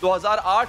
2008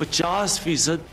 50%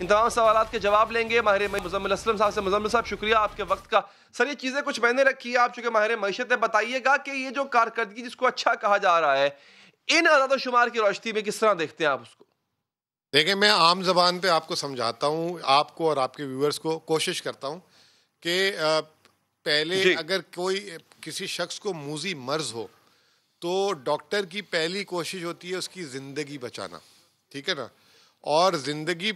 ان تمام سوالات کے جواب لیں گے ماہر مزمل اسلم صاحب سے. مزمل صاحب شکریہ آپ کے وقت کا. سر یہ چیزیں کچھ میں نے رکھی ہے, آپ چونکہ ماہر معیشت ہے, بتائیے گا کہ یہ جو کارکردگی جس کو اچھا کہا جا رہا ہے, ان اعداد و شمار کی روشنی میں کس طرح دیکھتے ہیں آپ اس کو؟ دیکھیں, میں عام زبان پہ آپ کو سمجھاتا ہوں, آپ کو اور آپ کے ویورز کو کوشش کرتا ہوں کہ پہلے اگر کوئی کسی شخص کو موذی مرض ہو تو ڈاکٹر کی پہلی کوشش ہوتی ہے اس کی زندگی بچانا, ٹھیک ہے نا, اور زندگی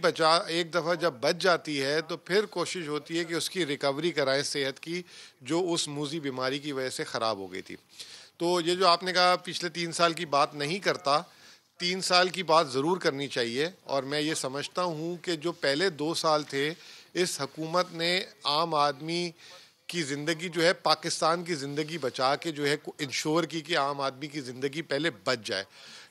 ایک دفعہ جب بچ جاتی ہے تو پھر کوشش ہوتی ہے کہ اس کی ریکوری کرائیں صحت کی جو اس موذی بیماری کی وجہ سے خراب ہو گئی تھی. تو یہ جو آپ نے کہا پچھلے 3 سال کی بات نہیں کرتا, 3 سال کی بات ضرور کرنی چاہیے. اور میں یہ سمجھتا ہوں کہ جو پہلے 2 سال تھے اس حکومت نے عام آدمی کی زندگی جو ہے, پاکستان کی زندگی بچا کے جو ہے انشور کی کہ عام آدمی کی زندگی پہلے بچ جائے,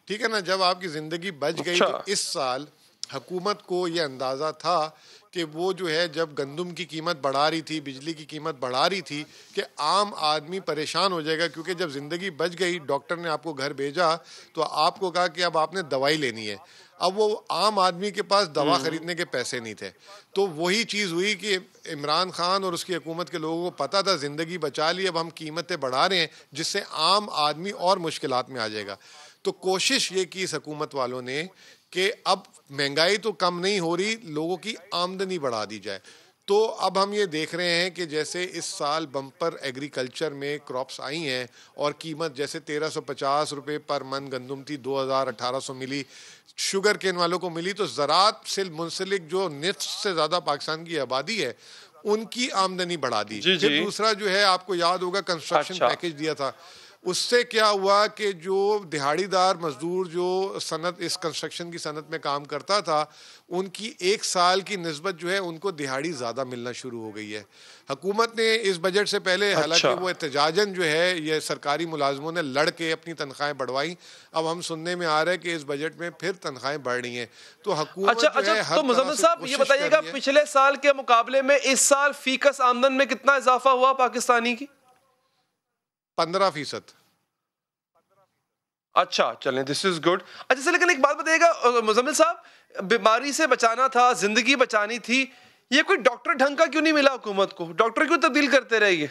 ٹھیک ہے نا. جب آپ کی زندگی بچ گئی تو اس سال حکومت کو یہ اندازہ تھا کہ وہ جو ہے جب گندم کی قیمت بڑھا رہی تھی, بجلی کی قیمت بڑھا رہی تھی, کہ عام آدمی پریشان ہو جائے گا, کیونکہ جب زندگی بچ گئی ڈاکٹر نے آپ کو گھر بھیجا تو آپ کو کہا کہ اب آپ نے دوائی لینی ہے. اب وہ عام آدمی کے پاس دوا خریدنے کے پیسے نہیں تھے. تو وہی چیز ہوئی کہ عمران خان اور اس کی حکومت کے لوگوں کو پتا تھا زندگی بچا لی, اب ہم قیمتیں بڑھا رہے ہیں جس سے عام آدمی اور مشکلات میں آ جائے گا. تو کوشش یہ کی اس حکومت والوں نے کہ اب مہنگائی تو کم نہیں ہو رہی, لوگوں کی آمدنی بڑھا دی جائے. تو اب ہم یہ دیکھ رہے ہیں کہ جیسے اس سال بمپر ایگریکلچر میں کراپس آئی ہیں اور قیمت جیسے 1350 روپے پر من گندم تھی, 2800 ملی, شوگر کین والوں کو ملی. تو زراعت سے منسلک جو نصف سے زیادہ پاکستان کی آبادی ہے ان کی آمدنی بڑھا دی. پھر دوسرا جو ہے آپ کو یاد ہوگا کنسٹرکشن پیکج دیا تھا, اس سے کیا ہوا کہ جو دہاڑی دار مزدور جو صنعت اس کنسٹرکشن کی صنعت میں کام کرتا تھا ان کی 1 سال کی نسبت جو ہے ان کو دہاڑی زیادہ ملنا شروع ہو گئی ہے. حکومت نے اس بجٹ سے پہلے حالانکہ وہ احتجاجاً جو ہے یہ سرکاری ملازموں نے لڑ کے اپنی تنخواہیں بڑھوائی, اب ہم سننے میں آ رہا ہے کہ اس بجٹ میں پھر تنخواہیں بڑھ رہی ہیں. تو حکومت جو ہے ہر طرح سے صاحب یہ بتائیے گا پچھلے سال کے مقابلے میں اس سال فیکس آمدن میں کتنا اضافہ ہوا پاکستانی کی؟ 15%. اچھا چلیں, دس از گڈ. اچھا سر لیکن ایک بات بتائیے گا مزمل صاحب, بیماری سے بچانا تھا, زندگی بچانی تھی, یہ کوئی ڈاکٹر ڈھنگ کا کیوں نہیں ملا حکومت کو؟ ڈاکٹر کیوں تبدیل کرتے رہے؟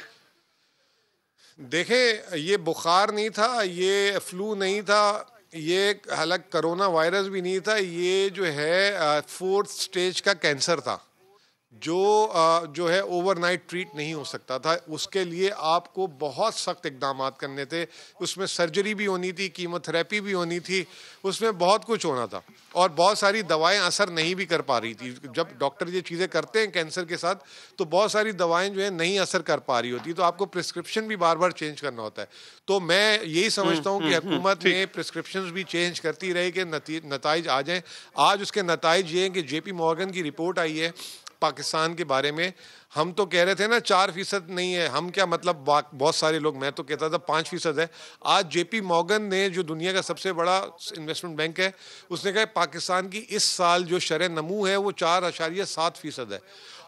دیکھیں یہ بخار نہیں تھا, یہ فلو نہیں تھا, یہ حالانکہ کرونا وائرس بھی نہیں تھا, یہ جو ہے 4th سٹیج کا کینسر تھا جو ہے اوور نائٹ ٹریٹ نہیں ہو سکتا تھا. اس کے لیے آپ کو بہت سخت اقدامات کرنے تھے, اس میں سرجری بھی ہونی تھی, کیمو تھراپی بھی ہونی تھی, اس میں بہت کچھ ہونا تھا, اور بہت ساری دوائیں اثر نہیں بھی کر پا رہی تھی. جب ڈاکٹر یہ چیزیں کرتے ہیں کینسر کے ساتھ تو بہت ساری دوائیں جو ہیں نہیں اثر کر پا رہی ہوتی, تو آپ کو پرسکرپشن بھی بار بار چینج کرنا ہوتا ہے. تو میں یہی سمجھتا ہوں کہ حکومت نے پرسکرپشنز بھی چینج کرتی رہی کہ نتائج آ جائیں. آج اس کے نتائج یہ ہیں کہ جے پی مورگن کی رپورٹ آئی ہے پاکستان کے بارے میں. ہم تو کہہ رہے تھے نا 4% نہیں ہے, ہم کیا مطلب بہت سارے لوگ, میں تو کہتا تھا 5% ہے. آج جے پی مورگن نے جو دنیا کا سب سے بڑا انویسٹمنٹ بینک ہے, اس نے کہا پاکستان کی اس سال جو شرح نمو ہے وہ 4.7% ہے.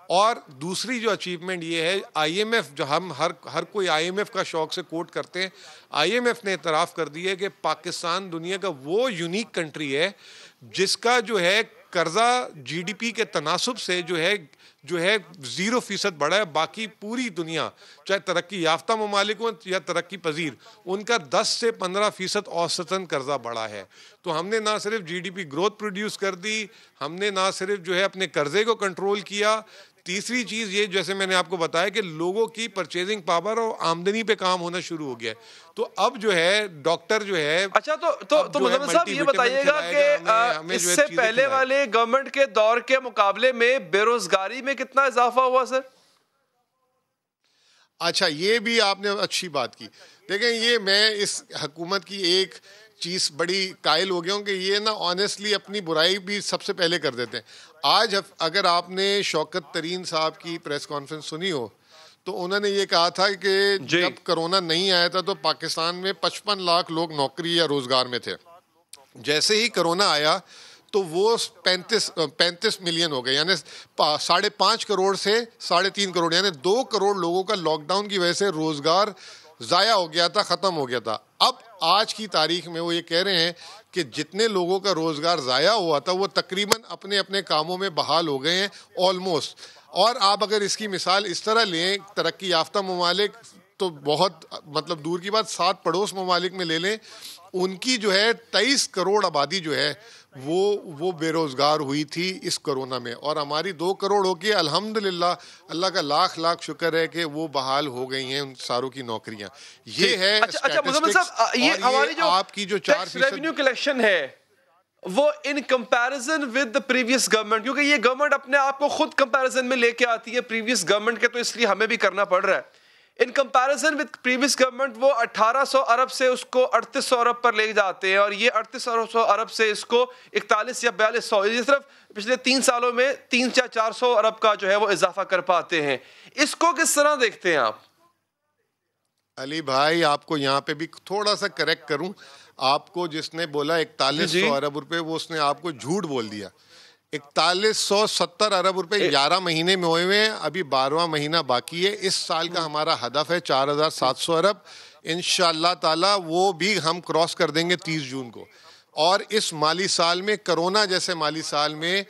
اور دوسری جو اچیومنٹ یہ ہے, آئی ایم ایف, جو ہم ہر کوئی آئی ایم ایف کا شوق سے کوٹ کرتے ہیں, آئی ایم ایف نے اعتراف کر دی ہے کہ پاکستان دنیا کا وہ یونیک کنٹری ہے جس کا جو ہے قرضہ جی ڈی پی کے تناسب سے جو ہے 0% بڑھا ہے. باقی پوری دنیا چاہے ترقی یافتہ ممالک ہوں یا ترقی پذیر, ان کا 10 سے 15% اوسطاً قرضہ بڑھا ہے. تو ہم نے نہ صرف G D P growth produce کر دی, ہم نے نہ صرف جو ہے اپنے قرضے کو کنٹرول کیا, تیسری چیز یہ جیسے میں نے آپ کو بتایا کہ لوگوں کی پرچیزنگ پاور اور آمدنی پہ کام ہونا شروع ہو گیا ہے. تو اب جو ہے ڈاکٹر جو ہے اچھا تو مزمل صاحب یہ بتائیے گا کہ اس سے پہلے والے گورنمنٹ کے دور کے مقابلے میں بے روزگاری میں کتنا اضافہ ہوا سر؟ اچھا یہ بھی آپ نے اچھی بات کی. دیکھیں یہ میں اس حکومت کی ایک چیز بڑی قائل ہو گیا ہوں کہ یہ نا آنیسٹلی اپنی برائی بھی سب سے پہلے کر دیتے ہیں. آج اگر آپ نے شوکت ترین صاحب کی پریس کانفرنس سنی ہو تو انہوں نے یہ کہا تھا کہ جب کرونا نہیں آیا تھا تو پاکستان میں 55 لاکھ لوگ نوکری یا روزگار میں تھے. جیسے ہی کرونا آیا تو وہ 35 ملین ہو گئے, یعنی 5.5 کروڑ سے 3.5 کروڑ, یعنی 2 کروڑ لوگوں کا لاک ڈاؤن کی وجہ سے روزگار ضائع ہو گیا تھا, ختم ہو گیا تھا. اب آج کی تاریخ میں وہ یہ کہہ رہے ہیں کہ جتنے لوگوں کا روزگار ضائع ہوا تھا وہ تقریباً اپنے اپنے کاموں میں بحال ہو گئے ہیں آلموسٹ. اور آپ اگر اس کی مثال اس طرح لیں ترقی یافتہ ممالک تو بہت مطلب دور کی بات 7 پڑوس ممالک میں لے لیں, ان کی جو ہے 23 کروڑ آبادی جو ہے وہ بے روزگار ہوئی تھی اس کرونا میں, اور ہماری 2 کروڑ ہو کے الحمدللہ اللہ کا لاکھ لاکھ شکر ہے کہ وہ بحال ہو گئی ہیں ان ساروں کی نوکریاں. یہ ہے یہ ہماری جو آپ کی جو 4% ریونیو کلیکشن ہے وہ in comparison with the previous government, کیونکہ یہ گورنمنٹ اپنے آپ کو خود کمپیریزن میں لے کے آتی ہے پریویس گورنمنٹ کے, تو اس لیے ہمیں بھی کرنا پڑ رہا ہے. In comparison with previous government وہ 1800 ارب سے اس کو 3800 ارب پر لے جاتے ہیں, اور یہ 3800 ارب سے اس کو 41 یا 4200, یہ صرف پچھلے 3 سالوں میں 300 یا 400 ارب کا جو ہے وہ اضافہ کر پاتے ہیں. اس کو کس طرح دیکھتے ہیں آپ؟ علی بھائی آپ کو یہاں پہ بھی تھوڑا سا کریکٹ کروں, آپ کو جس نے بولا 4100 ارب روپے وہ اس نے آپ کو جھوٹ بول دیا. 4170 ارب روپے 11 مہینے میں ہوئے ہیں, ابھی 12واں مہینہ باقی ہے. اس سال کا ہمارا ہدف ہے 4700 ارب, انشاءاللہ تعالی وہ بھی ہم کراس کر دیں گے 30 جون کو. اور اس مالی سال میں کرونا جیسے مالی سال میں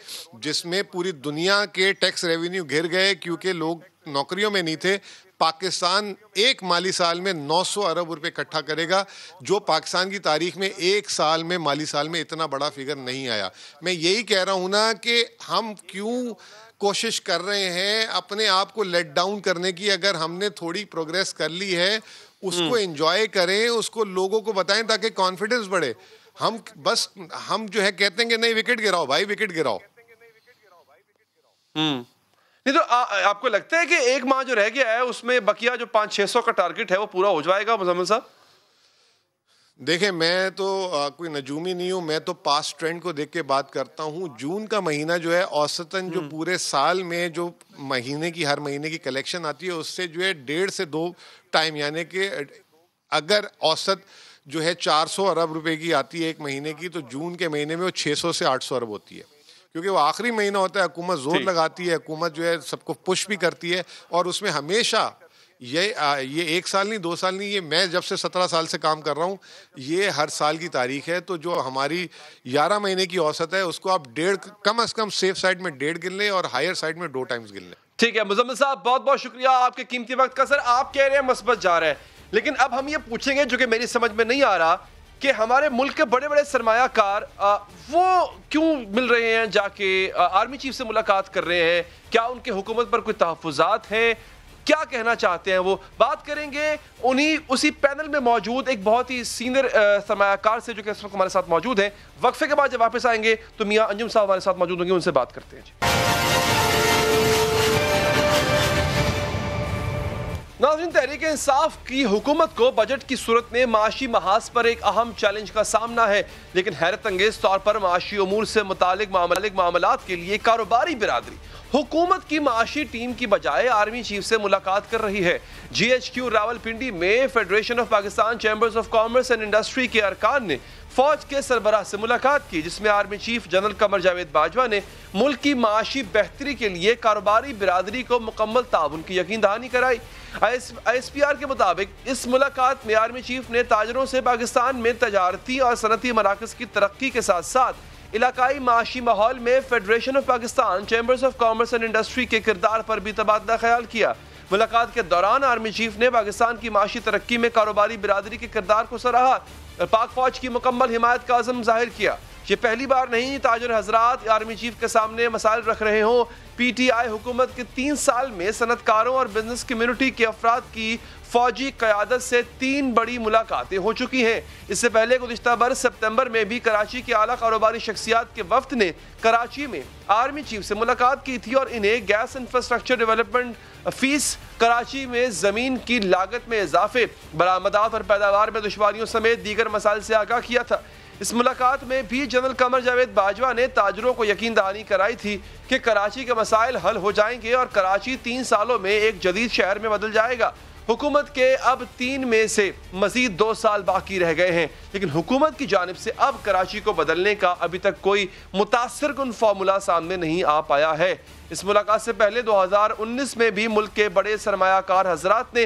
جس میں پوری دنیا کے ٹیکس ریونیو گر گئے کیونکہ لوگ نوکریوں میں نہیں تھے, پاکستان ایک مالی سال میں 900 ارب روپے اکٹھا کرے گا, جو پاکستان کی تاریخ میں ایک سال میں مالی سال میں اتنا بڑا فگر نہیں آیا. میں یہی کہہ رہا ہوں نا کہ ہم کیوں کوشش کر رہے ہیں اپنے آپ کو لیٹ ڈاؤن کرنے کی. اگر ہم نے تھوڑی پروگریس کر لی ہے اس کو انجوائے کریں, اس کو لوگوں کو بتائیں تاکہ کانفیڈنس بڑھے. ہم جو ہے کہتے ہیں کہ نہیں وکٹ گراؤ بھائی, وکٹ گراؤ. نہیں تو آپ کو لگتا ہے کہ ایک ماہ جو رہ گیا ہے اس میں بقیہ جو 500-600 کا ٹارگٹ ہے وہ پورا ہو جائے گا مزمل صاحب؟ دیکھیں میں تو کوئی نجومی نہیں ہوں, میں تو پاسٹ ٹرینڈ کو دیکھ کے بات کرتا ہوں. جون کا مہینہ جو ہے اوسطاً جو پورے سال میں جو مہینے کی ہر مہینے کی کلیکشن آتی ہے اس سے جو ہے 1.5 سے 2 ٹائم, یعنی کہ اگر اوسط جو ہے 400 ارب روپے کی آتی ہے ایک مہینے کی, تو جون کے مہینے میں وہ 600 سے 800 ارب ہوتی ہے, کیونکہ وہ آخری مہینہ ہوتا ہے. حکومت زور لگاتی ہے, حکومت جو ہے سب کو پش بھی کرتی ہے, اور اس میں ہمیشہ یہ 1 سال نہیں 2 سال نہیں, یہ میں جب سے 17 سال سے کام کر رہا ہوں یہ ہر سال کی تاریخ ہے. تو جو ہماری 11 مہینے کی اوسط ہے اس کو آپ 1.5 کم از کم سیف سائڈ میں 1.5 گن لیں اور ہائر سائڈ میں 2 ٹائمز گن لیں. ٹھیک ہے مزمل صاحب, بہت بہت شکریہ آپ کے قیمتی وقت کا. سر آپ کہہ رہے ہیں مثبت جا رہا ہے, لیکن اب ہم یہ پوچھیں گے جو کہ میری سمجھ میں نہیں آ رہا کہ ہمارے ملک کے بڑے بڑے سرمایہ کار وہ کیوں مل رہے ہیں, جا کے آرمی چیف سے ملاقات کر رہے ہیں, کیا ان کے حکومت پر کوئی تحفظات ہیں, کیا کہنا چاہتے ہیں وہ؟ بات کریں گے اسی پینل میں موجود ایک بہت ہی سینئر سرمایہ کار سے جو کہ اس وقت ہمارے ساتھ موجود ہیں. وقفے کے بعد جب واپس آئیں گے تو میاں انجم صاحب ہمارے ساتھ موجود ہوں گے, ان سے بات کرتے ہیں. ناظرین, تحریک انصاف کی حکومت کو بجٹ کی صورت میں معاشی محاذ پر ایک اہم چیلنج کا سامنا ہے, لیکن حیرت انگیز طور پر معاشی امور سے متعلق معاملات کے لیے کاروباری برادری حکومت کی معاشی ٹیم کی بجائے آرمی چیف سے ملاقات کر رہی ہے. GHQ راولپنڈی میں federation of Pakistan chambers of commerce and industry کے ارکان نے فوج کے سربراہ سے ملاقات کی, جس میں army chief general Qamar Javed Bajwa نے ملک کی معاشی بہتری کے لیے کاروباری برادری کو مکمل تعاون کی یقین دہانی کرائی. ISPR کے مطابق اس ملاقات میں آرمی چیف نے تاجروں سے پاکستان میں تجارتی اور صنعتی مراکز کی ترقی کے ساتھ ساتھ علاقائی معاشی ماحول میں federation of Pakistan chambers of commerce and industry کے کردار پر بھی تبادلہ خیال کیا. ملاقات کے دوران آرمی چیف نے پاکستان کی معاشی ترقی میں کاروباری برادری کے کردار کو سراہا اور پاک فوج کی مکمل حمایت کا عزم ظاہر کیا. یہ پہلی بار نہیں تاجر حضرات آرمی چیف کے سامنے مسائل رکھ رہے ہوں. PTI حکومت کے 3 سال میں صنعت کاروں اور بزنس کمیونٹی کے افراد کی فوجی قیادت سے 3 بڑی ملاقاتیں ہو چکی ہیں. اس سے پہلے گزشتہ برس سپتمبر میں بھی کراچی کے اعلیٰ کاروباری شخصیات کے وفد نے کراچی میں آرمی چیف سے ملاقات کی تھی اور انہیں gas infrastructure development fees, Karachi میں زمین کی لاگت میں اضافے, برآمدات اور پیداوار میں دشواریوں سمیت دیگر مسائل سے آگاہ کیا تھا. اس ملاقات میں بھی جنرل قمر جاوید باجوہ نے تاجروں کو یقین دہانی کرائی تھی کہ کراچی کے مسائل حل ہو جائیں گے اور کراچی 3 سالوں میں ایک جدید شہر میں بدل جائے گا. حکومت کے اب 3 میں سے مزید 2 سال باقی رہ گئے ہیں, لیکن حکومت کی جانب سے اب کراچی کو بدلنے کا ابھی تک کوئی متاثر کن فارمولا سامنے نہیں آ پایا ہے. اس ملاقات سے پہلے 2019 میں بھی ملک کے بڑے سرمایہ کار حضرات نے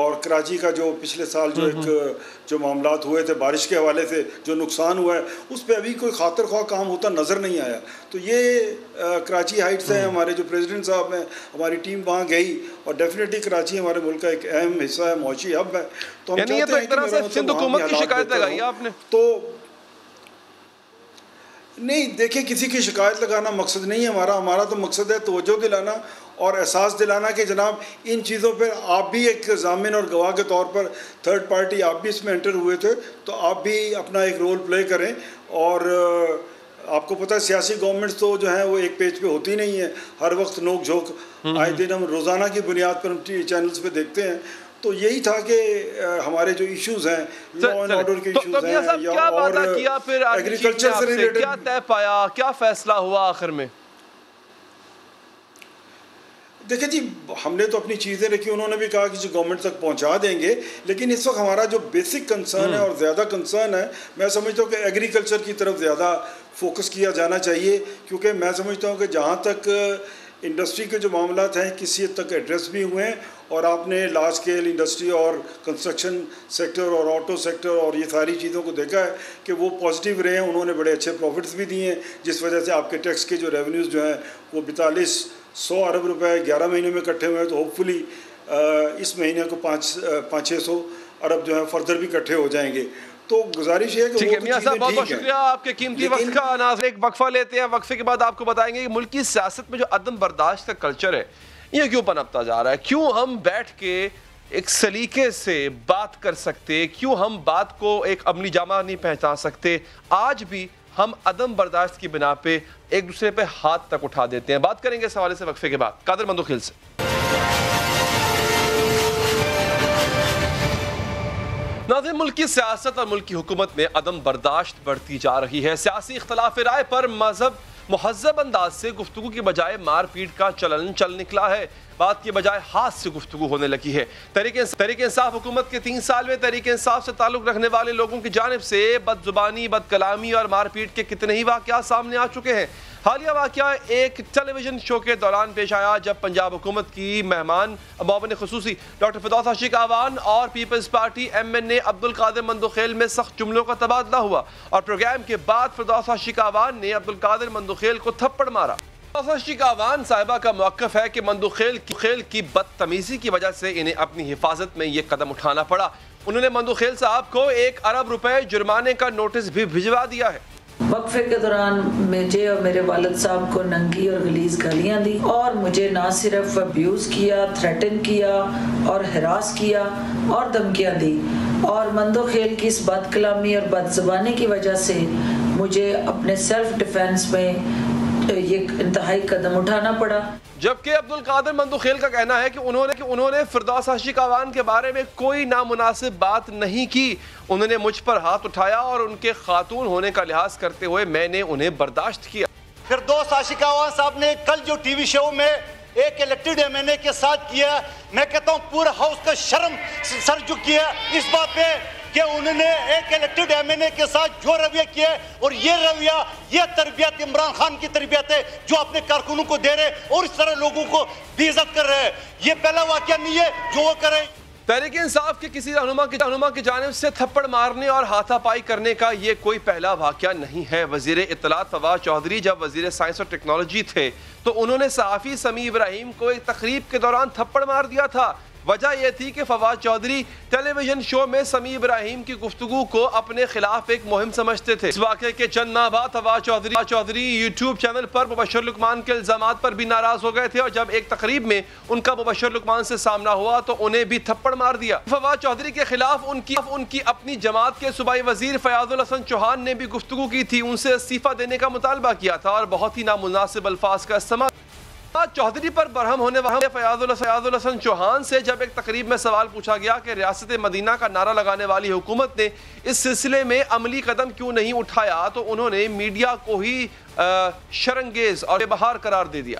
اور کراچی کا جو پچھلے سال جو معاملات ہوئے تھے بارش کے حوالے سے جو نقصان ہوا ہے اس پہ ابھی کوئی خاطر خواہ کام ہوتا نظر نہیں آیا. تو یہ کراچی ہائٹس ہیں, ہمارے جو پریزیڈنٹ صاحب ہیں, ہماری ٹیم وہاں گئی اور ڈیفینیٹلی کراچی ہمارے ملک کا ایک اہم حصہ ہے, معاشی ہب ہے. تو ہم چاہتے ہیں کہ سندھ حکومت کی شکایت لگائی آپ نے؟ تو نہیں, دیکھیں کسی کی شکایت لگانا مقصد نہیں ہے ہمارا تو مقصد ہے توجہ دلانا اور احساس دلانا کہ جناب ان چیزوں پہ آپ بھی ایک ضامن اور گواہ کے طور پر تھرڈ پارٹی آپ بھی اس میں انٹر ہوئے تھے, تو آپ بھی اپنا ایک رول پلے کریں. اور آپ کو پتہ ہے سیاسی گورنمنٹس تو جو ہیں وہ ایک پیج پہ ہوتی نہیں ہے, ہر وقت نوک جھوک آئے دن ہم روزانہ کی بنیاد پر ہم چینلز پہ دیکھتے ہیں. تو یہی تھا کہ ہمارے جو ایشوز ہیں لا اینڈ آرڈر کے ایشوز ہیں یا اور ایگریکلچر سے ریلیٹڈ کیا طے پایا, کیا فیصلہ ہوا آخر میں؟ دیکھیں جی, ہم نے تو اپنی چیزیں رکھی, انہوں نے بھی کہا کہ جو گورنمنٹ تک پہنچا دیں گے, لیکن اس وقت ہمارا جو بیسک کنسرن ہے اور زیادہ کنسرن ہے, میں سمجھتا ہوں کہ ایگریکلچر کی طرف زیادہ فوکس کیا جانا چاہیے, کیونکہ میں سمجھتا ہوں کہ جہاں تک انڈسٹری کے جو معاملات ہیں کسی حد تک ایڈریس بھی ہوئے ہیں, اور آپ نے لارج اسکیل انڈسٹری اور کنسٹرکشن سیکٹر اور آٹو سیکٹر اور یہ ساری چیزوں کو دیکھا ہے کہ وہ پازیٹیو رہے ہیں, انہوں نے بڑے اچھے پروفٹس بھی دیے ہیں, جس وجہ سے آپ کے ٹیکس کے جو ریونیوز جو ہیں وہ 4200 ارب روپے 11 مہینے میں اکٹھے ہوئے ہیں. تو ہوپ فلی اس مہینے کو 500-600 ارب جو ہے فردر بھی اکٹھے ہو جائیں گے. تو گزارش ہے کہ میاں صاحب بہت بہت شکریہ آپ کے قیمتی وقت کا. ناظرین ایک وقفہ لیتے ہیں, وقفے کے بعد آپ کو بتائیں گے کہ ملکی سیاست میں جو عدم برداشت کا کلچر ہے یہ کیوں پنپتا جا رہا ہے, کیوں ہم بیٹھ کے ایک سلیقے سے بات کر سکتے, کیوں ہم بات کو ایک عملی جامہ نہیں پہچان سکتے, آج بھی ہم عدم برداشت کی بنا پہ ایک دوسرے پہ ہاتھ تک اٹھا دیتے ہیں. بات کریں گے اس حوالے سے وقفے کے بعد قادر مندوخیل سے. ناظرین ملکی سیاست اور ملکی حکومت میں عدم برداشت بڑھتی جا رہی ہے. سیاسی اختلاف رائے پر مہذب انداز سے گفتگو کی بجائے مار پیٹ کا چلن چل نکلا ہے. بات کی بجائے ہاتھ سے گفتگو ہونے لگی ہے. تحریک انصاف حکومت کے 3 سال میں تحریک انصاف سے تعلق رکھنے والے لوگوں کی جانب سے بد زبانی, بد کلامی اور مار پیٹ کے کتنے ہی واقعات سامنے آ چکے ہیں. حالیہ واقعہ ایک ٹیلی ویژن شو کے دوران پیش آیا جب پنجاب حکومت کی مہمان معاون خصوصی ڈاکٹر فردوس عاشق اعوان اور Peoples Party MNA Abdul Qadir Mandokhail میں سخت جملوں کا تبادلہ ہوا, اور پروگرام کے بعد فردوس عاشق اعوان نے عبدالقادر مندوخیل کو تھپڑ مارا. فردوس عاشق اعوان صاحبہ کا موقف ہے کہ مندوخیل کی بدتمیزی کی وجہ سے انہیں اپنی حفاظت میں یہ قدم اٹھانا پڑا. انہوں نے مندوخیل صاحب کو 1 ارب روپے جرمانے کا نوٹس بھی بھجوا دیا ہے. وقفے کے دوران مجھے اور میرے والد صاحب کو ننگی اور غلیظ گالیاں دی, اور مجھے نہ صرف ابیوز کیا, تھریٹن کیا اور ہراس کیا اور دھمکیاں دی, اور مندوخیل کی اس بد کلامی اور بد زبانی کی وجہ سے مجھے اپنے سیلف ڈیفینس میں یہ انتہائی قدم اٹھانا پڑا. جبکہ عبدالقادر مندوخیل کا کہنا ہے کہ انہوں نے فردوس عاشق اعوان کے بارے میں کوئی نامناسب بات نہیں کی, انہوں نے مجھ پر ہاتھ اٹھایا اور ان کے خاتون ہونے کا لحاظ کرتے ہوئے میں نے انہیں برداشت کیا. فردوس عاشق اعوان صاحب نے کل جو ٹی وی شو میں ایک الیکٹڈ MNA کے ساتھ کیا, میں کہتا ہوں پورا ہاؤس کا شرم سر جھکی ہے اس بات پہ کہ انہوں نے ایک الیکٹڈ MNA کے ساتھ جو رویہ کیا ہے, اور یہ رویہ یہ تربیت عمران خان کی تربیت ہے جو اپنے کارکنوں کو دے رہے اور اس طرح لوگوں کو بے عزت کر رہے ہیں. یہ پہلا واقعہ نہیں ہے جو وہ کرے. تحریک انصاف کے کسی رہنما کی جانب سے تھپڑ مارنے اور ہاتھا پائی کرنے کا یہ کوئی پہلا واقعہ نہیں ہے. وزیر اطلاعات فواد چودھری جب وزیر سائنس اور ٹیکنالوجی تھے تو انہوں نے صحافی سمیع ابراہیم کو ایک تقریب کے دوران تھپڑ مار دیا تھا. وجہ یہ تھی کہ فواد چودھری ٹیلی ویژن شو میں سمیع ابراہیم کی گفتگو کو اپنے خلاف ایک مہم سمجھتے تھے. اس واقعے کے چند ماہ بعد فواد چودھری یوٹیوب چینل پر مبشر لقمان کے الزامات پر بھی ناراض ہو گئے تھے, اور جب ایک تقریب میں ان کا مبشر لقمان سے سامنا ہوا تو انہیں بھی تھپڑ مار دیا. فواد چودھری کے خلاف ان کی اپنی جماعت کے صوبائی وزیر فیاض الحسن چوہان نے بھی گفتگو کی تھی, ان سے استعفیٰ دینے کا مطالبہ کیا تھا اور بہت ہی نامناسب الفاظ کا استعمال. چودھری پر برہم ہونے والے فیاض الحسن چوہان سے جب ایک تقریب میں سوال پوچھا گیا کہ ریاست مدینہ کا نعرہ لگانے والی حکومت نے اس سلسلے میں عملی قدم کیوں نہیں اٹھایا, تو انہوں نے میڈیا کو ہی شرنگیز اور بے بہار قرار دے دیا.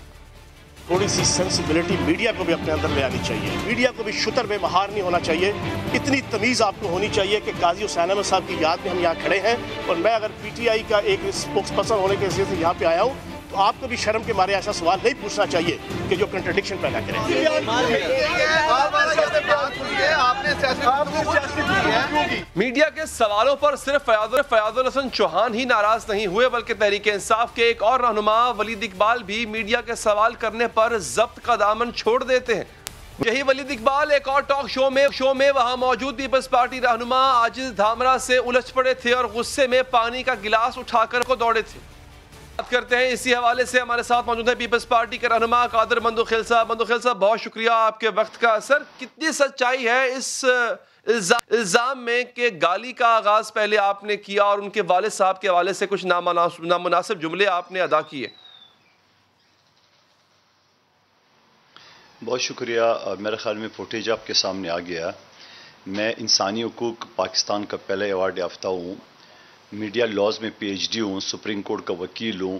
تھوڑی سی سینسیبلٹی میڈیا کو بھی اپنے اندر لے آنی چاہیے, میڈیا کو بھی شتر بے مہار نہیں ہونا چاہیے. اتنی تمیز آپ کو ہونی چاہیے کہ قاضی حسین احمد صاحب کی یاد میں ہم یہاں کھڑے ہیں, اور میں اگر PTI کا ایک اسپوکس پرسن ہونے کے حیثیت سے یہاں پہ آیا ہوں تو آپ کو بھی شرم کے مارے ایسا سوال نہیں پوچھنا چاہیے کہ جو کنٹرڈکشن پیدا کرے. میڈیا کے سوالوں پر صرف فیاض الحسن چوہان ہی ناراض نہیں ہوئے بلکہ تحریک انصاف کے ایک اور رہنما ولید اقبال بھی میڈیا کے سوال کرنے پر ضبط کا دامن چھوڑ دیتے ہیں. یہی ولید اقبال ایک اور ٹاک شو میں وہاں موجود پیپلز پارٹی رہنما عاجز دھامرا سے الجھ پڑے تھے اور غصے میں پانی کا گلاس اٹھا کر کو دوڑے تھے. بات کرتے ہیں اسی حوالے سے ہمارے ساتھ موجود ہے پیپلز پارٹی کے رہنما قادر مندوخیل صاحب. مندوخیل صاحب بہت شکریہ آپ کے وقت کا. سر کتنی سچائی ہے اس الزام میں کہ گالی کا آغاز پہلے آپ نے کیا اور ان کے والد صاحب کے حوالے سے کچھ نامناسب جملے آپ نے ادا کیے؟ بہت شکریہ. میرے خیال میں فوٹیج آپ کے سامنے آ گیا. میں انسانی حقوق پاکستان کا پہلا ایوارڈ یافتہ ہوں, میڈیا لاز میں پی ایچ ڈی ہوں, سپریم کورٹ کا وکیل ہوں.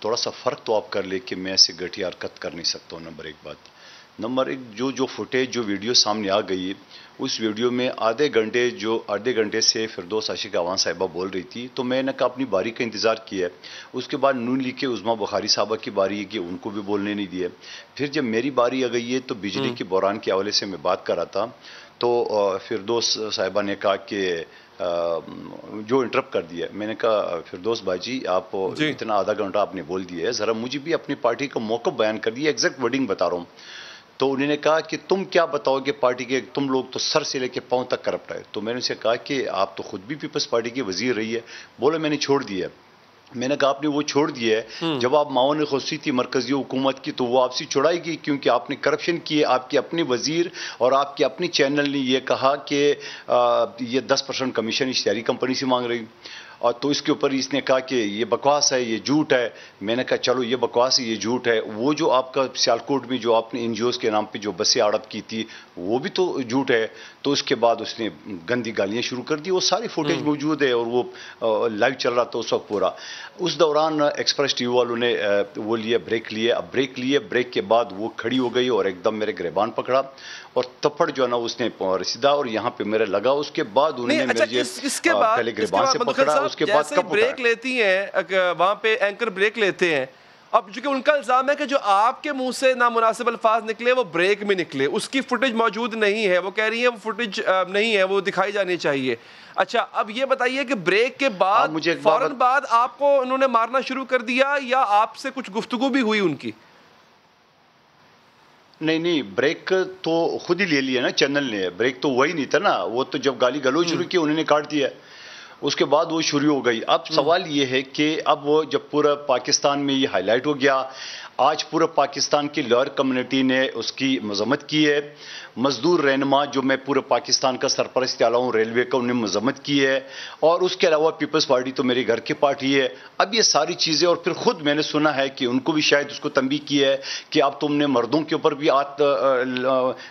تھوڑا سا فرق تو آپ کر لے کہ میں ایسے گھٹیا حرکت کر نہیں سکتا ہوں. نمبر ایک بات. نمبر ایک, جو فوٹیج جو ویڈیو سامنے آ گئی, اس ویڈیو میں آدھے گھنٹے سے فردوس عاشق اعوان صاحبہ بول رہی تھی, تو میں نے کہا اپنی باری کا انتظار کیا. اس کے بعد نون لیگ کے عظمیٰ بخاری صاحبہ کی باری ہے کہ ان کو بھی بولنے نہیں دیا. پھر جب میری باری آ گئی ہے تو بجلی کے بحران کے حوالے سے میں بات کر رہا تھا, تو فردوس صاحبہ نے کہا کہ جو انٹرپٹ کر دیا. میں نے کہا فردوس بھائی جی آپ اتنا آدھا گھنٹہ آپ نے بول دیا ہے, ذرا مجھے بھی اپنی پارٹی کا موقف بیان کر دیا. ایگزیکٹ ورڈنگ بتا رہا ہوں. تو انہوں نے کہا کہ تم کیا بتاؤ گے پارٹی کے, تم لوگ تو سر سے لے کے پاؤں تک کرپٹ ہے. تو میں نے اسے کہا کہ آپ تو خود بھی پیپلز پارٹی کے وزیر رہی ہے. بولے میں نے چھوڑ دیا. میں نے کہا آپ نے وہ چھوڑ دیا ہے, جب آپ معاون خصوصی تھی مرکزی حکومت کی تو وہ آپ سے چھڑائی گئی کیونکہ آپ نے کرپشن کی ہے. آپ کے اپنے وزیر اور آپ کے اپنی چینل نے یہ کہا کہ یہ 10% کمیشن اشتہاری کمپنی سے مانگ رہی, اور تو اس کے اوپر اس نے کہا کہ یہ بکواس ہے, یہ جھوٹ ہے. میں نے کہا چلو یہ بکواس ہے, یہ جھوٹ ہے. وہ جو آپ کا سیالکوٹ میں جو آپ نے این جی اوز کے نام پہ جو بسیں ہڑپ کی تھی وہ بھی تو جھوٹ ہے. تو اس کے بعد اس نے گندی گالیاں شروع کر دی. وہ ساری فوٹیج موجود ہے اور وہ لائیو چل رہا تھا اس وقت پورا. اس دوران ایکسپریس ٹی وی والوں نے وہ لیا بریک لیے. اب بریک کے بعد وہ کھڑی ہو گئی اور ایک دم میرے گریبان پکڑا اور تھپڑ جو ہے نا اس نے رسیدہ اور یہاں پہ میرے لگا. اس کے بعد انہوں نے میرے پہلے گریبان سے پکڑا, اس کے بعد بریک لیتی ہیں وہاں پہ اینکر بریک لیتے ہیں. اب چونکہ ان کا الزام ہے کہ جو آپ کے منہ سے نامناسب الفاظ نکلے وہ بریک میں نکلے, اس کی فوٹیج موجود نہیں ہے. وہ کہہ رہی ہیں وہ فوٹیج نہیں ہے, وہ دکھائی جانی چاہیے. اچھا اب یہ بتائیے کہ بریک کے بعد فوراً بعد آپ کو انہوں نے مارنا شروع کر دیا یا آپ سے کچھ گفتگو بھی ہوئی ان کی؟ نہیں, بریک تو خود ہی لے لیا نا چینل نے. بریک تو وہی نہیں تھا نا, وہ تو جب گالی گلوچ شروع کی انہوں نے کاٹ دیا. اس کے بعد وہ شروع ہو گئی. اب سوال یہ ہے کہ اب وہ جب پورا پاکستان میں یہ ہائی لائٹ ہو گیا, آج پورا پاکستان کی لوئر کمیونٹی نے اس کی مذمت کی ہے. مزدور رہنما جو میں پورے پاکستان کا سرپرست اعلیٰ ہوں ریلوے کا, انہیں مذمت کی ہے. اور اس کے علاوہ پیپلز پارٹی تو میرے گھر کی پارٹی ہے. اب یہ ساری چیزیں, اور پھر خود میں نے سنا ہے کہ ان کو بھی شاید اس کو تنبیہ کی ہے کہ اب تم نے مردوں کے اوپر بھی ہاتھ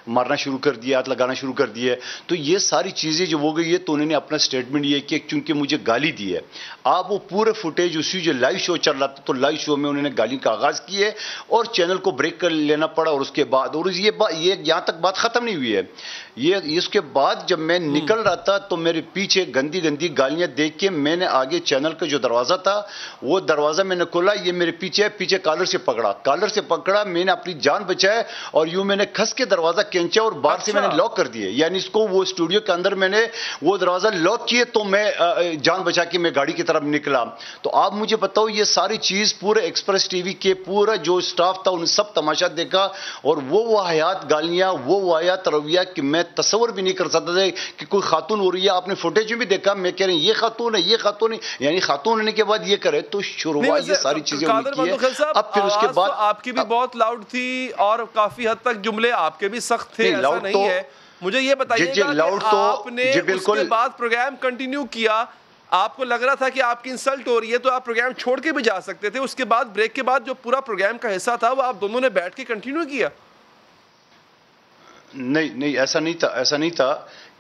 مارنا شروع کر دیا, ہاتھ لگانا شروع کر دیا. تو یہ ساری چیزیں جو ہو گئی ہے تو انہوں نے اپنا اسٹیٹمنٹ یہ کہ چونکہ مجھے گالی دی ہے. آپ وہ پورے فوٹیج اسی جو لائیو شو چل رہا تھا تو لائیو شو میں انہوں نے گالیوں کا آغاز کی ہے اور چینل کو بریک کر لینا پڑا. اور اس کے بعد, اور یہ یہاں تک بات ختم نہیں ہوئی ہے, یہ اس کے بعد جب میں نکل رہا تھا تو میرے پیچھے گندی گالیاں دیکھ کے میں نے آگے چینل کا جو دروازہ تھا وہ دروازہ میں نے کھولا. یہ میرے پیچھے کالر سے پکڑا, میں نے اپنی جان بچائے اور یوں میں نے کھس کے دروازہ کھینچا اور باہر سے میں نے لاک کر دیے. یعنی اس کو وہ اسٹوڈیو کے اندر میں نے وہ دروازہ لاک کیے تو میں جان بچا کے میں گاڑی کی طرف نکلا. تو آپ مجھے بتاؤ یہ ساری چیز پورے ایکسپریس ٹی وی کے پورا جو اسٹاف تھا انہیں سب تماشا دیکھا, اور وہ حیات گالیاں, وہ حیات رویہ کہ میں تصور بھی نہیں کر سکتا تھا کہ کوئی خاتون ہو رہی ہے. آپ نے فوٹیج میں بھی دیکھا, میں کہہ رہے ہیں یہ خاتون ہے, یعنی خاتون ہونے کے بعد یہ کرے. تو شروعات یہ ساری چیزیں ہوئی کی ہے. اب پھر اس کے بعد آپ کی بھی بہت لاؤڈ تھی اور کافی حد تک جملے آپ کے بھی سخت تھے, ایسا نہیں ہے. مجھے یہ بتائیے گا کہ آپ نے اس کے بعد پروگرام کنٹینیو کیا, آپ کو لگ رہا تھا کہ آپ کی انسلٹ ہو رہی ہے تو آپ پروگرام چھوڑ کے بھی جا سکتے تھے. اس کے بعد بریک کے بعد جو پورا پروگرام کا حصہ تھا وہ آپ دونوں نے بیٹھ کے کنٹینیو کیا. نہیں, ایسا نہیں تھا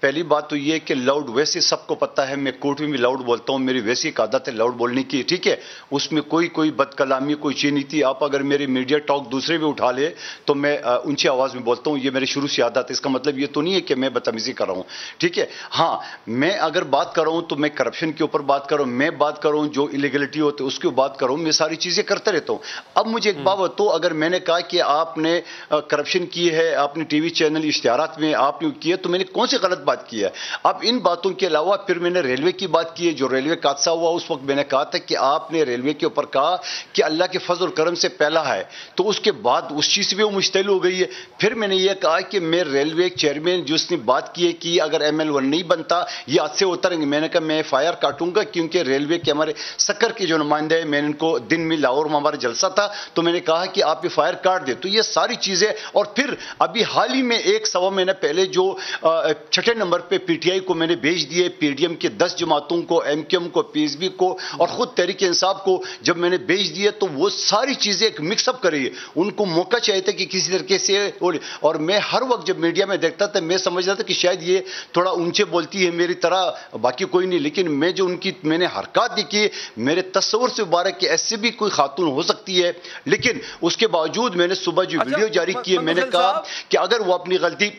پہلی بات تو یہ کہ لاؤڈ ویسے سب کو پتہ ہے، میں کورٹ میں بھی لاؤڈ بولتا ہوں، میری ویسی ایک عادت ہے لاؤڈ بولنے کی، ٹھیک ہے، اس میں کوئی بد کلامی کوئی چیز نہیں تھی. آپ اگر میری میڈیا ٹاک دوسرے بھی اٹھا لے تو میں اونچی آواز میں بولتا ہوں، یہ میری شروع سے عادت ہے. اس کا مطلب یہ تو نہیں ہے کہ میں بدتمیزی کر رہا ہوں، ٹھیک ہے. ہاں میں اگر بات کر رہا ہوں تو میں کرپشن کے اوپر بات کر رہا ہوں، میں بات کر رہا ہوں جو انلیگلٹی ہوتی ہے اس کی بات کر رہا ہوں، میں ساری چیزیں کرتا رہتا ہوں. اب مجھے ایک بات بتاؤ، اگر میں نے کہا کہ آپ نے کرپشن کی ہے، آپ نے ٹی وی چینل اشتہارات میں آپ نے کی ہے، تو میں نے کون سی غلط بات کی ہے؟ اب ان باتوں کے علاوہ پھر میں نے ریلوے کی بات کی ہے. جو ریلوے کا حادثہ ہوا اس وقت میں نے کہا تھا کہ آپ نے ریلوے کے اوپر کہا کہ اللہ کے فضل و کرم سے پہلا ہے، تو اس کے بعد اس چیز سے بھی وہ مشتعل ہو گئی ہے. پھر میں نے یہ کہا کہ میں ریلوے چیئرمین جس نے بات کی ہے کہ اگر ML1 نہیں بنتا یہ حادثے ہوتا رہیں گے، میں نے کہا میں FIR کاٹوں گا، کیونکہ ریلوے کے ہمارے سکر کے جو نمائندے ہیں، میں نے ان کو دن میں لاہور میں ہمارا جلسہ تھا تو میں نے کہا کہ آپ FIR کاٹ دیں. تو یہ ساری چیزیں، اور پھر ابھی حال ہی میں ایک سوا مہینہ پہلے جو 6 نمبر پہ PTI کو میں نے بھیج دیے، PDM کے 10 جماعتوں کو، MQM کو، PSB کو اور خود تحریک انصاف کو جب میں نے بھیج دیے تو وہ ساری چیزیں ایک مکس اپ کری. ان کو موقع چاہیے تھا کہ کسی طریقے سے، اور میں ہر وقت جب میڈیا میں دیکھتا تھا میں سمجھتا تھا کہ شاید یہ تھوڑا اونچے بولتی ہے میری طرح، باقی کوئی نہیں. لیکن میں جو ان کی میں نے حرکات دیکھی، میرے تصور سے بارے کہ ایسے بھی کوئی خاتون ہو سکتی ہے. لیکن اس کے باوجود میں نے صبح جو ویڈیو جاری کی ہے، میں نے کہا کہ اگر وہ اپنی غلطی،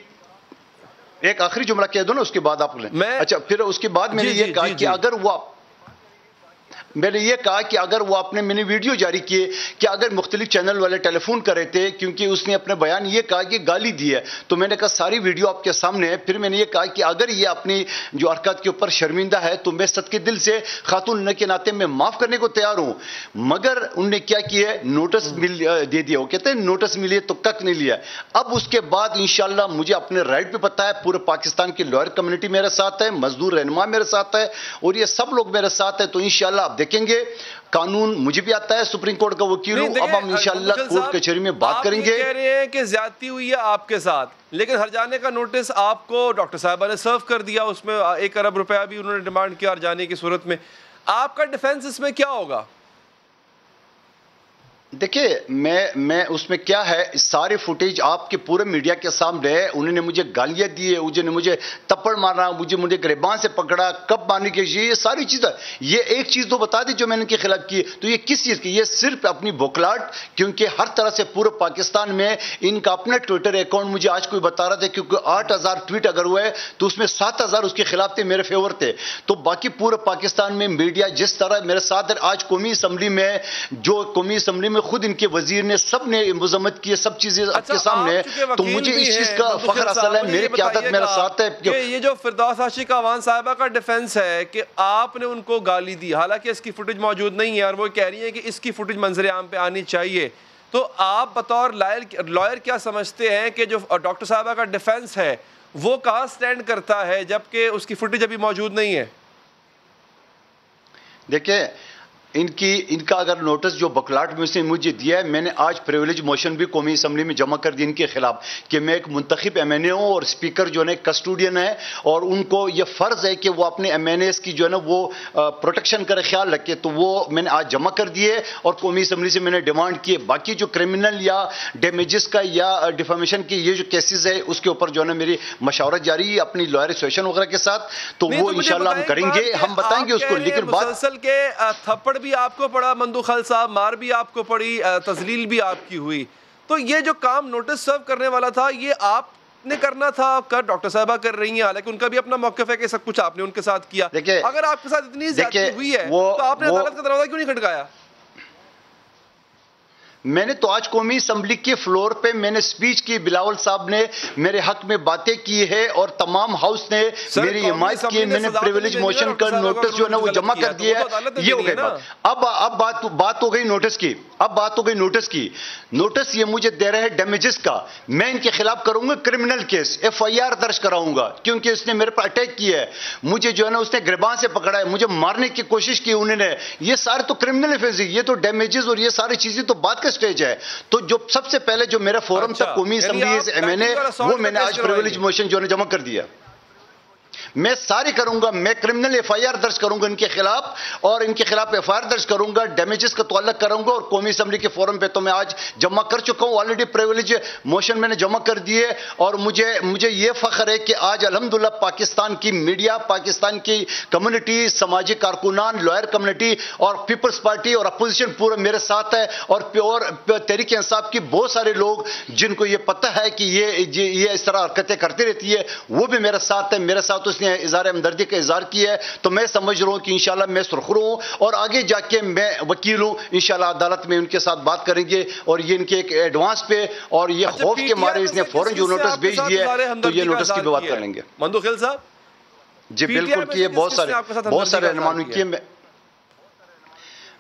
ایک آخری جملہ کہہ دو نا اس کے بعد آپ اچھا، پھر اس کے بعد میں نے یہ کہا کہ اگر وہ، میں نے یہ کہا کہ اگر وہ میں نے ویڈیو جاری کیے کہ اگر مختلف چینل والے ٹیلی فون کرے تھے، کیونکہ اس نے اپنے بیان یہ کہا کہ گالی دی ہے، تو میں نے کہا ساری ویڈیو آپ کے سامنے ہے. پھر میں نے یہ کہا کہ اگر یہ اپنی جو حرکات کے اوپر شرمندہ ہے تو میں صدقے دل سے خاتون کے ناطے میں معاف کرنے کو تیار ہوں. مگر ان نے کیا کیا ہے، نوٹس دے دیا. وہ کہتے ہیں نوٹس ملیے تو کک نہیں لیا. اب اس کے بعد انشاءاللہ مجھے اپنے رائٹ پہ پتہ ہے، پورے پاکستان کی لائر کمیونٹی میرے ساتھ ہے، مزدور رہنما میرے ساتھ ہے، اور یہ سب لوگ میرے ساتھ ہے. تو انشاءاللہ آپ دیکھیں گے قانون، مجھے بھی آتا ہے، سپریم کورٹ کا وکیل ہوں. اب ہم انشاءاللہ کورٹ کچہری میں بات کریں گے. آپ کہہ رہے ہیں کہ زیادتی ہوئی ہے آپ کے ساتھ، لیکن ہر جانے کا نوٹس آپ کو ڈاکٹر صاحبہ نے سرو کر دیا، اس میں 1 ارب روپیہ بھی انہوں نے ڈیمانڈ کیا ہر جانے کی صورت میں. آپ کا ڈیفنس اس میں کیا ہوگا؟ دیکھیں میں اس میں کیا ہے، سارے فوٹیج آپ کے پورے میڈیا کے سامنے ہے. انہوں نے مجھے گالیاں دی ہے، انہوں نے مجھے تپڑ مارا، مجھے گریبان سے پکڑا، کب مارنے کی، یہ ساری چیزیں. یہ ایک چیز تو بتا دی جو میں نے ان کے خلاف کی، تو یہ کس چیز کی؟ یہ صرف اپنی بوکھلاٹ، کیونکہ ہر طرح سے پورے پاکستان میں ان کا اپنا ٹویٹر اکاؤنٹ، مجھے آج کوئی بتا رہا تھا کیونکہ 8000 ٹویٹ اگر ہوئے تو اس میں 7000 اس کے خلاف تھے، میرے فیور تھے. تو باقی پورے پاکستان میں میڈیا جس طرح میرے ساتھ ہے، آج قومی اسمبلی میں جو قومی اسمبلی میں خود ان کے وزیر نے سب نے مذمت کی ہے، سب چیزیں آپ کے سامنے ہے. تو مجھے اس چیز کا فخر حاصل ہے، میری قیادت میرے ساتھ ہے. یہ جو فردوس عاشق اعوان صاحبہ کا ڈیفنس ہے کہ آپ نے ان کو گالی دی، حالانکہ اس کی فوٹیج موجود نہیں ہے اور وہ کہہ رہی ہے کہ اس کی فوٹیج منظر عام پہ آنی چاہیے، تو آپ بطور لائر کیا سمجھتے ہیں کہ جو ڈاکٹر صاحبہ کا ڈیفنس ہے وہ کہاں سٹینڈ کرتا ہے جبکہ اس کی فوٹیج ابھی موجود نہیں ہے؟ دیکھیں ان کا اگر نوٹس جو بکلاٹ میں سے مجھے دیا ہے، میں نے آج پریویلیج موشن بھی قومی اسمبلی میں جمع کر دی ان کے خلاف کہ میں ایک منتخب MNA ہوں اور اسپیکر جو ہے کسٹوڈین ہے، اور ان کو یہ فرض ہے کہ وہ اپنے MNAs کی جو ہے نا وہ پروٹیکشن کرے، خیال رکھے. تو وہ میں نے آج جمع کر دیے اور قومی اسمبلی سے میں نے ڈیمانڈ کیے. باقی جو کرمنل یا ڈیمیجز کا یا ڈیفامیشن کی یہ جو کیسز ہے اس کے اوپر جو ہے نا میری مشاورت جاری ہے اپنی لائر ایسوسیشن وغیرہ کے ساتھ، تو وہ انشاءاللہ ہم کریں گے، ہم بتائیں گے اس کو. لیکن مسلسل کے تھپڑ بھی آپ کو پڑا مندوخل صاحب، مار بھی آپ کو پڑی، تذلیل بھی آپ کی ہوئی، تو یہ جو کام نوٹس سرو کرنے والا تھا یہ آپ نے کرنا تھا، کر ڈاکٹر صاحبہ کر رہی ہیں، حالانکہ ان کا بھی اپنا موقف ہے کہ سب کچھ آپ نے ان کے ساتھ کیا. اگر آپ کے ساتھ اتنی زیادتی ہوئی ہے تو آپ نے عدالت کا دروازہ کیوں نہیں کھٹکایا؟ میں نے تو آج قومی اسمبلی کے فلور پہ میں نے سپیچ کی، بلاول صاحب نے میرے حق میں باتیں کی ہے اور تمام ہاؤس نے میری حمایت کی. میں نے پریویلیج موشن کا نوٹس جو ہے نا وہ جمع کر دیا ہے. یہ ہو گئی بات. اب بات ہو گئی نوٹس کی. نوٹس یہ مجھے دے رہے ہیں ڈیمیجز کا. میں ان کے خلاف کروں گا کرمنل کیس، FIR درج کراؤں گا، کیونکہ اس نے میرے پر اٹیک کیا ہے، مجھے جو ہے نا اس نے گریبان سے پکڑا ہے، مجھے مارنے کی کوشش کی انہوں نے. یہ سارے تو کرمنل افینس، یہ تو ڈیمیجز اور یہ ساری چیزیں تو بات کا سٹیج ہے. تو جو سب سے پہلے جو میرا فورم تھا قومی اسمبلی MNA، وہ میں نے آج پریویلیج موشن جو ہے جمع کر دیا. میں ساری کروں گا. میں کرمنل FIR درج کروں گا ان کے خلاف اور ان کے خلاف FIR درج کروں گا, ڈیمیجز کا تعلق کروں گا, اور قومی اسمبلی کے فورم پہ تو میں آج جمع کر چکا ہوں. آلریڈی پریویلیج موشن میں نے جمع کر دیے, اور مجھے یہ فخر ہے کہ آج الحمدللہ پاکستان کی میڈیا, پاکستان کی کمیونٹی, سماجی کارکنان, لوئر کمیونٹی اور پیپلز پارٹی اور اپوزیشن پورا میرے ساتھ ہے, اور تحریک انصاف کی بہت سارے لوگ جن کو یہ پتہ ہے کہ یہ اس طرح حرکتیں کرتی رہتی ہے, وہ بھی میرے ساتھ ہے. میرے ساتھ اس نے اظہار ہمدردی کا اظہار کیا ہے. تو میں سمجھ رہا ہوں کہ انشاءاللہ میں سرخرو ہوں, اور آگے جا کے میں وکیل ہوں. انشاءاللہ عدالت میں ان کے ساتھ بات کریں گے, اور یہ ان کے ایک ایڈوانس پہ, اور یہ خوف کے مارے اس نے فوراً جو نوٹس بھیج دیا ہے, تو یہ نوٹس کی بھی بات کر لیں گے. مندوخیل صاحب جی بالکل کیے, بہت سارے رہنمائیوں کیے.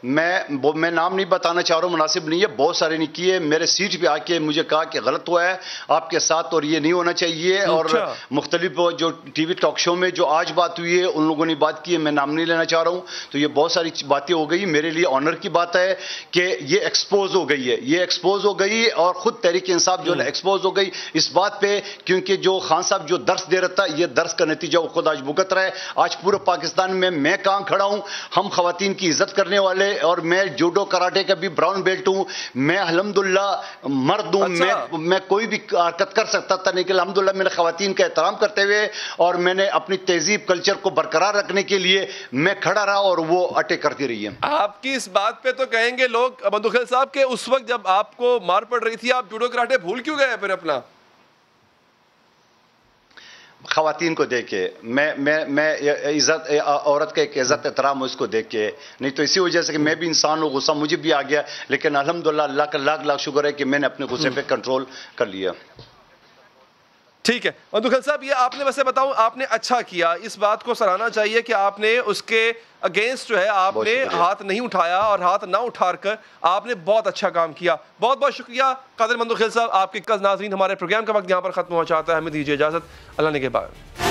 میں نام نہیں بتانا چاہ رہا ہوں, مناسب نہیں ہے, بہت سارے نے کیے. میرے سیٹ پہ آ کے مجھے کہا کہ غلط ہوا ہے آپ کے ساتھ اور یہ نہیں ہونا چاہیے, اور مختلف جو ٹی وی ٹاک شو میں جو آج بات ہوئی ہے ان لوگوں نے بات کی ہے, میں نام نہیں لینا چاہ رہا ہوں. تو یہ بہت ساری باتیں ہو گئی. میرے لیے آنر کی بات ہے کہ یہ ایکسپوز ہو گئی ہے, یہ ایکسپوز ہو گئی, اور خود تحریک انصاف جو ہے ایکسپوز ہو گئی اس بات پہ, کیونکہ جو خان صاحب جو درس دے رہا تھا, یہ درس کا نتیجہ وہ خود آج بھگت رہا ہے. آج پورے پاکستان میں کہاں کھڑا ہوں, ہم خواتین کی عزت کرنے والے, اور میں جوڈو کراٹے کا بھی براؤن بیلٹ ہوں. میں الحمدللہ مرد ہوں, میں کوئی بھی حرکت کر سکتا تھا, لیکن الحمدللہ میں نے خواتین کا احترام کرتے ہوئے, اور میں نے اپنی تہذیب کلچر کو برقرار رکھنے کے لیے میں کھڑا رہا, اور وہ اٹے کرتی رہی ہے. آپ کی اس بات پہ تو کہیں گے لوگ مندوخیل صاحب کہ اس وقت جب آپ کو مار پڑ رہی تھی آپ جوڈو کراٹے بھول کیوں گئے پھر اپنا؟ خواتین کو دیکھ کے میں عزت, عورت کا ایک عزت احترام اس کو دیکھ کے, نہیں تو اسی وجہ سے کہ میں بھی انسان ہوں, غصہ مجھے بھی آ گیا, لیکن الحمدللہ اللہ کا لاکھ شکر ہے کہ میں نے اپنے غصے پہ کنٹرول کر لیا. ٹھیک ہے مندوخیل صاحب, یہ آپ نے ویسے بتاؤں آپ نے اچھا کیا, اس بات کو سراہنا چاہیے کہ آپ نے اس کے اگینسٹ جو ہے آپ نے ہاتھ نہیں اٹھایا, اور ہاتھ نہ اٹھا کر آپ نے بہت اچھا کام کیا. بہت بہت شکریہ قادر مندوخیل صاحب. آپ کے ناظرین ہمارے پروگرام کا وقت یہاں پر ختم ہو چاہتا ہے, ہمیں دیجیے اجازت. اللہ نگہبان.